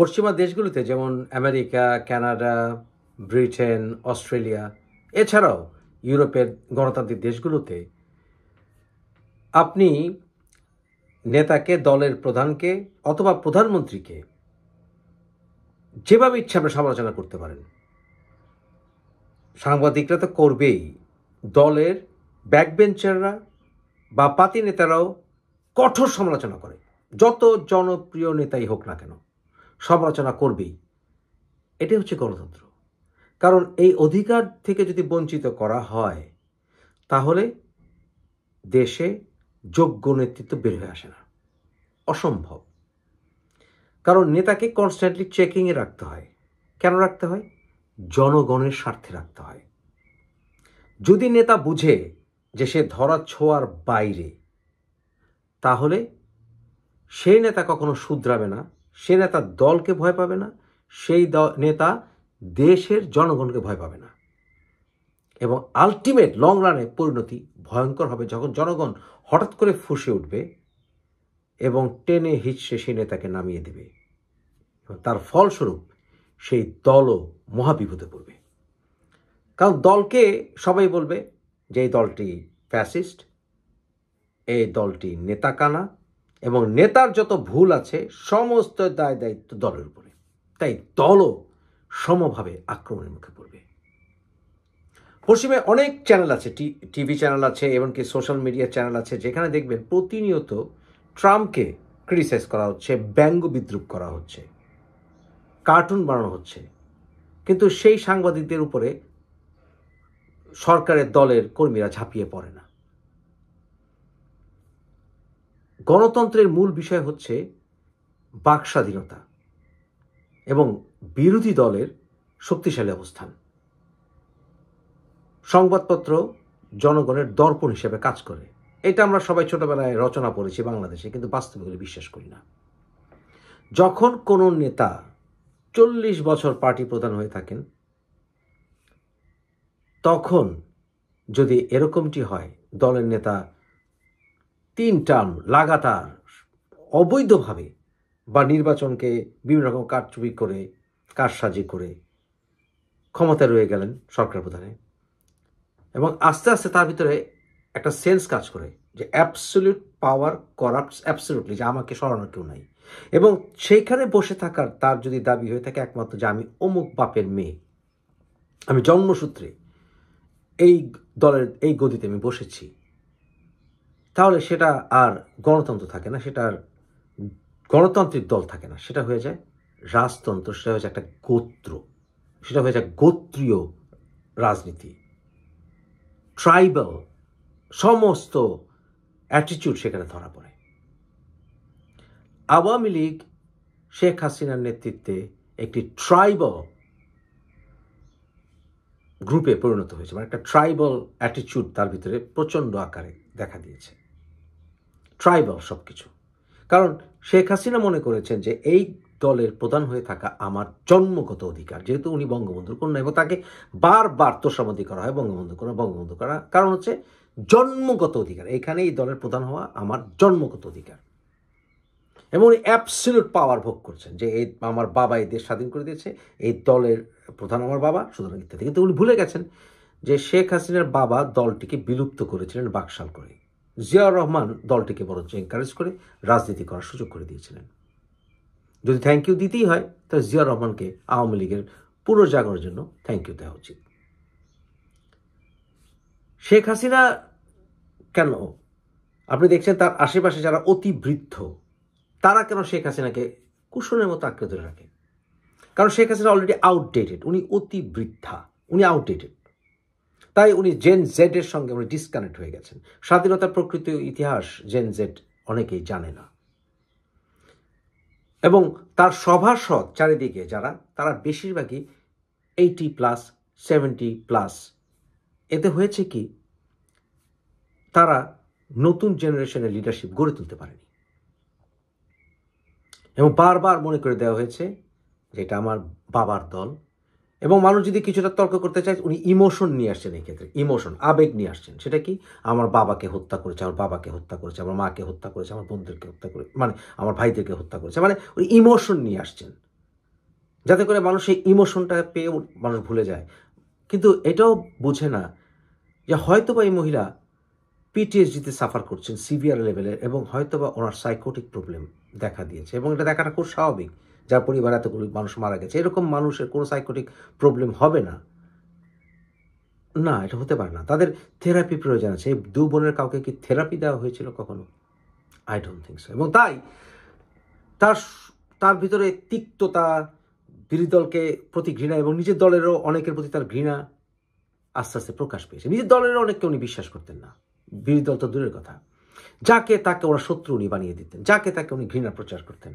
পশ্চিমা দেশগুলোতে যেমন আমেরিকা, কানাডা, ব্রিটেন, অস্ট্রেলিয়া, এছাড়াও ইউরোপের গণতান্ত্রিক দেশগুলোতে আপনি নেতাকে, দলের প্রধানকে অথবা প্রধানমন্ত্রীকে যেভাবে ইচ্ছা আপনি সমালোচনা করতে পারেন। সাংবাদিকরা তো করবেই, দলের ব্যাকবেঞ্চাররা বা পাতি নেতারাও কঠোর সমালোচনা করে। যত জনপ্রিয় নেতাই হোক না কেন সমালোচনা করবেই। এটাই হচ্ছে গণতন্ত্র। কারণ এই অধিকার থেকে যদি বঞ্চিত করা হয় তাহলে দেশে যোগ্য নেতৃত্ব বের হয়ে আসে না, অসম্ভব। কারণ নেতাকে কনস্ট্যান্টলি চেকিংয়ে রাখতে হয়। কেন রাখতে হয়? জনগণের স্বার্থে রাখতে হয়। যদি নেতা বুঝে যে সে ধরা ছোঁয়ার বাইরে, তাহলে সেই নেতা কখনো শুধরাবে না, সে নেতা দলকে ভয় পাবে না, সেই নেতা দেশের জনগণকে ভয় পাবে না। এবং আলটিমেট লং রানে পরিণতি ভয়ঙ্কর হবে যখন জনগণ হঠাৎ করে ফুঁসে উঠবে এবং টেনে হিচড়ে সেই নেতাকে নামিয়ে দেবে। তার ফলস্বরূপ সেই দলও মহাবিপদে পড়বে। কারণ দলকে সবাই বলবে যে এই দলটি ফ্যাসিস্ট, এই দলটি নেতাকানা, এবং নেতার যত ভুল আছে সমস্ত দায় দায়িত্ব দলের উপরে। তাই দলও সমভাবে আক্রমণের মুখে পড়বে। পশ্চিমে অনেক চ্যানেল আছে, টিভি চ্যানেল আছে, এমনকি সোশ্যাল মিডিয়া চ্যানেল আছে, যেখানে দেখবেন প্রতিনিয়ত ট্রাম্পকে ক্রিটিসাইজ করা হচ্ছে, ব্যঙ্গ বিদ্রুপ করা হচ্ছে, কার্টুন বানানো হচ্ছে। কিন্তু সেই সাংবাদিকদের উপরে সরকারের দলের কর্মীরা ঝাঁপিয়ে পড়ে না। গণতন্ত্রের মূল বিষয় হচ্ছে বাক স্বাধীনতা এবং বিরোধী দলের শক্তিশালী অবস্থান। সংবাদপত্র জনগণের দর্পণ হিসেবে কাজ করে। এটা আমরা সবাই ছোটবেলায় রচনা পড়েছি বাংলাদেশে, কিন্তু বাস্তবে বিশ্বাস করি না। যখন কোনো নেতা 40 বছর পার্টি প্রধান হয়ে থাকেন, তখন যদি এরকমটি হয়, দলের নেতা 3 টার্ম লাগাতার অবৈধভাবে বা নির্বাচনকে বিভিন্ন রকম কারচুপি করে, কারসাজি করে ক্ষমতায় রয়ে গেলেন সরকার প্রধানে, এবং আস্তে আস্তে তার ভিতরে একটা সেন্স কাজ করে যে অ্যাবসলিউট পাওয়ার করাপ্টস অ্যাবসলিউটলি, যে আমাকে সরানোর কেউ নাই। এবং সেইখানে বসে থাকার তার যদি দাবি হয়ে থাকে একমাত্র যে আমি অমুক বাপের মেয়ে, আমি জন্মসূত্রে এই দলের এই গদিতে আমি বসেছি, তাহলে সেটা আর গণতন্ত্র থাকে না, সেটা আর গণতান্ত্রিক দল থাকে না, সেটা হয়ে যায় রাজতন্ত্র, সেটা হয়ে যায় একটা গোত্র, সেটা হয়ে যায় গোত্রীয় রাজনীতি, ট্রাইবাল সমস্ত অ্যাটিটিউড সেখানে ধরা পড়ে। আওয়ামী লীগ শেখ হাসিনার নেতৃত্বে একটি ট্রাইবাল গ্রুপে পরিণত হয়েছে, মানে একটা ট্রাইবাল অ্যাটিটিউড তার ভিতরে প্রচণ্ড আকারে দেখা দিয়েছে। ট্রাইবাল সব কিছু। কারণ শেখ হাসিনা মনে করেছেন যে এই দলের প্রধান হয়ে থাকা আমার জন্মগত অধিকার, যেহেতু উনি বঙ্গবন্ধুর কন্যা, এবং তাকে বারবার তোষামোদী করা হয় বঙ্গবন্ধু করা, কারণ হচ্ছে জন্মগত অধিকার, এখানে এই দলের প্রধান হওয়া আমার জন্মগত অধিকার। এবং উনি অ্যাবসলিউট পাওয়ার ভোগ করছেন যে এই আমার বাবা এই দেশ স্বাধীন করে দিয়েছে, এই দলের প্রধান আমার বাবা, সুতরাং ইত্যাদি। কিন্তু উনি ভুলে গেছেন যে শেখ হাসিনার বাবা দলটিকে বিলুপ্ত করেছিলেন বাকশাল করে। জিয়াউর রহমান দলটিকে বরঞ্চ এনকারেজ করে রাজনীতি করার সুযোগ করে দিয়েছিলেন। যদি থ্যাংক ইউ দিতেই হয় তাহলে জিয়াউর রহমানকে আওয়ামী লীগের পুনর্জাগরণের জন্য থ্যাংক ইউ দেওয়া উচিত। শেখ হাসিনা কেন, আপনি দেখছেন তার আশেপাশে যারা অতি বৃদ্ধ, তারা কেন শেখ হাসিনাকে কুশনের মতো আঁকড়ে ধরে রাখে? কারণ শেখ হাসিনা অলরেডি আউটডেটেড, উনি অতি বৃদ্ধা, উনি আউটডেটেড। তাই উনি জেন জেডের সঙ্গে উনি ডিসকানেক্ট হয়ে গেছেন। স্বাধীনতার প্রকৃত ইতিহাস জেন জেড অনেকেই জানে না, এবং তার সভাসদ চারিদিকে যারা, তারা বেশিরভাগই 80+, 70+। এতে হয়েছে কি, তারা নতুন জেনারেশনের লিডারশিপ গড়ে তুলতে পারেনি, এবং বারবার মনে করে দেওয়া হয়েছে যে এটা আমার বাবার দল। এবং মানুষ যদি কিছুটা তর্ক করতে চায়, উনি ইমোশন নিয়ে আসছেন, এই ক্ষেত্রে ইমোশন, আবেগ নিয়ে আসছেন। সেটা কি, আমার বাবাকে হত্যা করেছে, আমার বাবাকে হত্যা করেছে, আমার মাকে হত্যা করেছে, আমার বোনদেরকে হত্যা করে, মানে আমার ভাইদেরকে হত্যা করেছে, মানে উনি ইমোশন নিয়ে আসছেন। যাতে করে মানুষ এই ইমোশনটা পেয়ে মানুষ ভুলে যায়। কিন্তু এটাও বোঝে না যে হয়তোবা এই মহিলা পিটিএসডিতে সাফার করছেন সিভিয়ার লেভেলের, এবং হয়তোবা ওনার সাইকোটিক প্রবলেম দেখা দিয়েছে, এবং এটা দেখাটা খুব স্বাভাবিক। যার পরিবার এতগুলো মানুষ মারা গেছে, এরকম মানুষের কোনো সাইকোটিক প্রবলেম হবে না, না এটা হতে পারে না। তাদের থেরাপি প্রয়োজন আছে। এই দু বোনের কাউকে কি থেরাপি দেওয়া হয়েছিল কখনো? I don't think so. এবং তাই তার ভিতরে তিক্ততা, বিরোধী দলকে প্রতি ঘৃণা, এবং নিজের দলেরও অনেকের প্রতি তার ঘৃণা আস্তে আস্তে প্রকাশ পেয়েছে। নিজের দলেরও অনেককে উনি বিশ্বাস করতেন না, বিরোধী দল তো দূরের কথা। যাকে তাকে ওরা শত্রু উনি বানিয়ে দিতেন, যাকে তাকে উনি ঘৃণা প্রচার করতেন।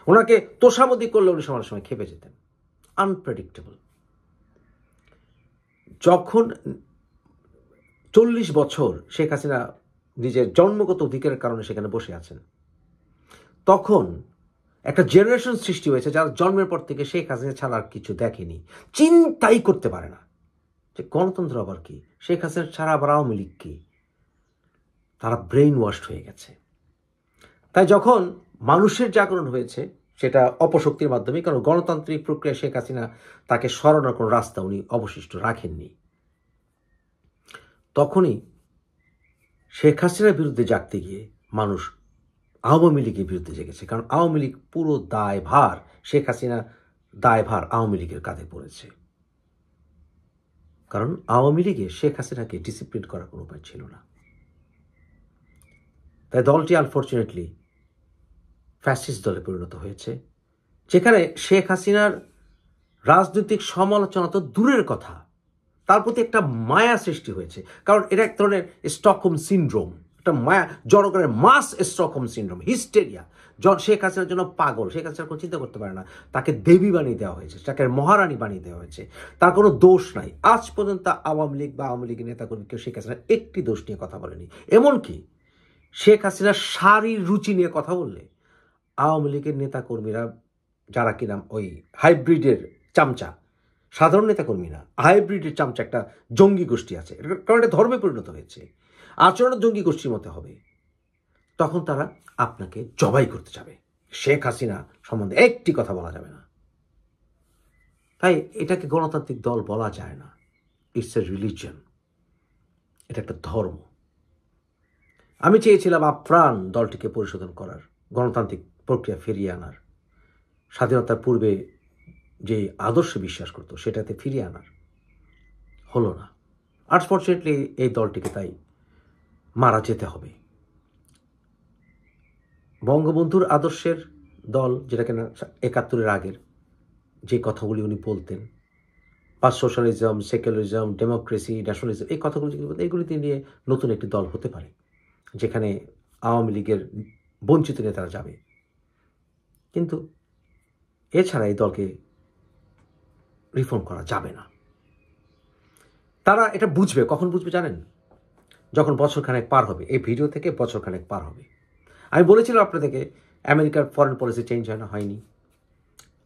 ওনাকে তোষামদি করলে উনি সময় সময় খেপে যেতেন। আনপ্রেডিক্টেবল। যখন 40 বছর শেখ হাসিনা নিজের জন্মগত অধিকারের কারণে সেখানে বসে আছেন, তখন একটা জেনারেশন সৃষ্টি হয়েছে যারা জন্মের পর থেকে শেখ হাসিনা ছাড়া আর কিছু দেখেনি, চিন্তাই করতে পারে না যে গণতন্ত্র আবার কি, শেখ হাসিনা ছাড়া আবার আওয়ামী লীগ কি। তারা ব্রেইন ওয়াশড হয়ে গেছে। তাই যখন মানুষের জাগরণ হয়েছে, সেটা অপশক্তির মাধ্যমে, কারণ গণতান্ত্রিক প্রক্রিয়া শেখ হাসিনা তাকে সরানোর কোনো রাস্তা উনি অবশিষ্ট রাখেননি, তখনই শেখ হাসিনার বিরুদ্ধে জাগতে গিয়ে মানুষ আওয়ামী লীগের বিরুদ্ধে জেগেছে। কারণ আওয়ামী লীগ পুরো দায়ভার, শেখ হাসিনা দায়ভার আওয়ামী লীগের কাঁধে পড়েছে। কারণ আওয়ামী লীগে শেখ হাসিনাকে ডিসিপ্লিন করার কোনো উপায় ছিল না। তাই দলটি আনফর্চুনেটলি ফ্যাসিস্ট দলে পরিণত হয়েছে, যেখানে শেখ হাসিনার রাজনৈতিক সমালোচনা তো দূরের কথা, তার প্রতি একটা মায়া সৃষ্টি হয়েছে। কারণ এটা এক ধরনের স্টকহোম সিনড্রোম, একটা মায়া, জনগণের মাস স্টকহোম সিনড্রোম, হিস্টেরিয়া। শেখ হাসিনার জন্য পাগল, শেখ হাসিনা কোনো চিন্তা করতে পারে না, তাকে দেবী বানিয়ে দেওয়া হয়েছে, তাকে মহারানী বানিয়ে দেওয়া হয়েছে, তার কোনো দোষ নাই। আজ পর্যন্ত আওয়ামী লীগ বা আওয়ামী লীগের নেতাকর্মী কেউ শেখ হাসিনার একটি দোষ নিয়ে কথা বলেনি। এমনকি শেখ হাসিনার শাড়ির রুচি নিয়ে কথা বললে আওয়ামী লীগের নেতাকর্মীরা, যারা কিনা ওই হাইব্রিডের চামচা, সাধারণ নেতাকর্মী না, হাইব্রিডের চামচা একটা জঙ্গি গোষ্ঠী আছে, কারণ এটা ধর্মে পরিণত হয়েছে, আচরণ জঙ্গি গোষ্ঠীর মতো হবে, তখন তারা আপনাকে জবাই করতে যাবে। শেখ হাসিনা সম্বন্ধে একটি কথা বলা যাবে না। তাই এটাকে গণতান্ত্রিক দল বলা যায় না, ইটস এ রিলিজিয়ন, এটা একটা ধর্ম। আমি চেয়েছিলাম আপ্রাণ দলটিকে পরিশোধন করার, গণতান্ত্রিক প্রক্রিয়া ফিরিয়ে আনার, স্বাধীনতার পূর্বে যে আদর্শে বিশ্বাস করতো সেটাতে ফিরিয়ে আনার, হলো না। আনফর্চুনেটলি এই দলটিকে তাই মারা যেতে হবে। বঙ্গবন্ধুর আদর্শের দল, যেটা কিনা ৭১-এর আগের যে কথাগুলি উনি বলতেন, বা সোশ্যালিজম, সেকুলারিজম, ডেমোক্রেসি, ন্যাশনালিজম, এই কথাগুলি এগুলিতে নিয়ে নতুন একটি দল হতে পারে, যেখানে আওয়ামী লীগের বঞ্চিত নেতারা যাবে। কিন্তু এছাড়া এই দলকে রিফর্ম করা যাবে না। তারা এটা বুঝবে, কখন বুঝবে জানেন? যখন বছরখানেক পার হবে, এই ভিডিও থেকে বছরখানেক পার হবে। আমি বলেছিলাম আপনাদেরকে, আমেরিকার ফরেন পলিসি চেঞ্জ হয়নি।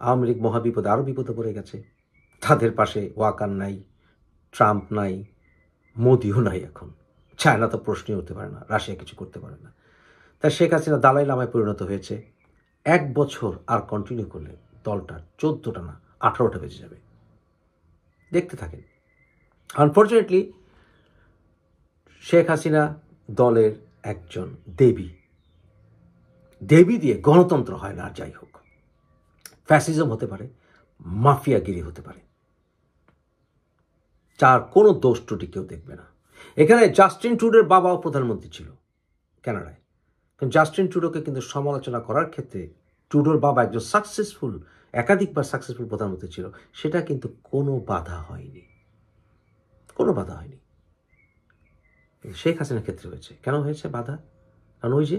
আওয়ামী লীগ মহাবিপদে, আরও বিপদে পড়ে গেছে। তাদের পাশে ওয়াকার নাই, ট্রাম্প নাই, মোদিও নাই। এখন চায়না তো প্রশ্নই উঠতে পারে না, রাশিয়া কিছু করতে পারে না। তাই শেখ হাসিনা দালাই লামায় পরিণত হয়েছে। 1 বছর আর কন্টিনিউ করলে দলটা 14টা না 18টা বেজে যাবে। দেখতে থাকেন। আনফর্চুনেটলি শেখ হাসিনা দলের একজন দেবী। দেবী দিয়ে গণতন্ত্র হয় না। আর যাই হোক, ফ্যাসিজম হতে পারে, মাফিয়াগিরি হতে পারে, যার কোনো দোষ ত্রুটি কেউ দেখবে না। এখানে জাস্টিন ট্রুডোর বাবাও প্রধানমন্ত্রী ছিল কানাডায়, কিন্তু জাস্টিন ট্রুডোকে কিন্তু সমালোচনা করার ক্ষেত্রে ট্রুডোর বাবা একজন সাকসেসফুল, একাধিকবার সাকসেসফুল প্রধানমন্ত্রী ছিল, সেটা কিন্তু কোনো বাধা হয়নি, কোনো বাধা হয়নি। শেখ হাসিনার ক্ষেত্রে হয়েছে। কেন হয়েছে বাধা? কারণ ওই যে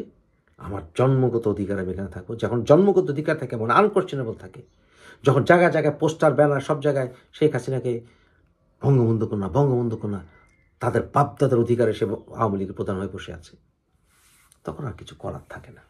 আমার জন্মগত অধিকার, আমি এখানে থাকবো। যখন জন্মগত অধিকার থাকে, মনে আনকোয়েশ্চেনেবল থাকে, যখন জায়গায় জায়গায় পোস্টার, ব্যানার, সব জায়গায় শেখ হাসিনাকে বঙ্গবন্ধু কন্যা, বঙ্গবন্ধু কন্যা, তাদের বাপদাদার অধিকারে সে আওয়ামী লীগের প্রধান হয়ে বসে আছে, তখন আর কিছু করার থাকে না।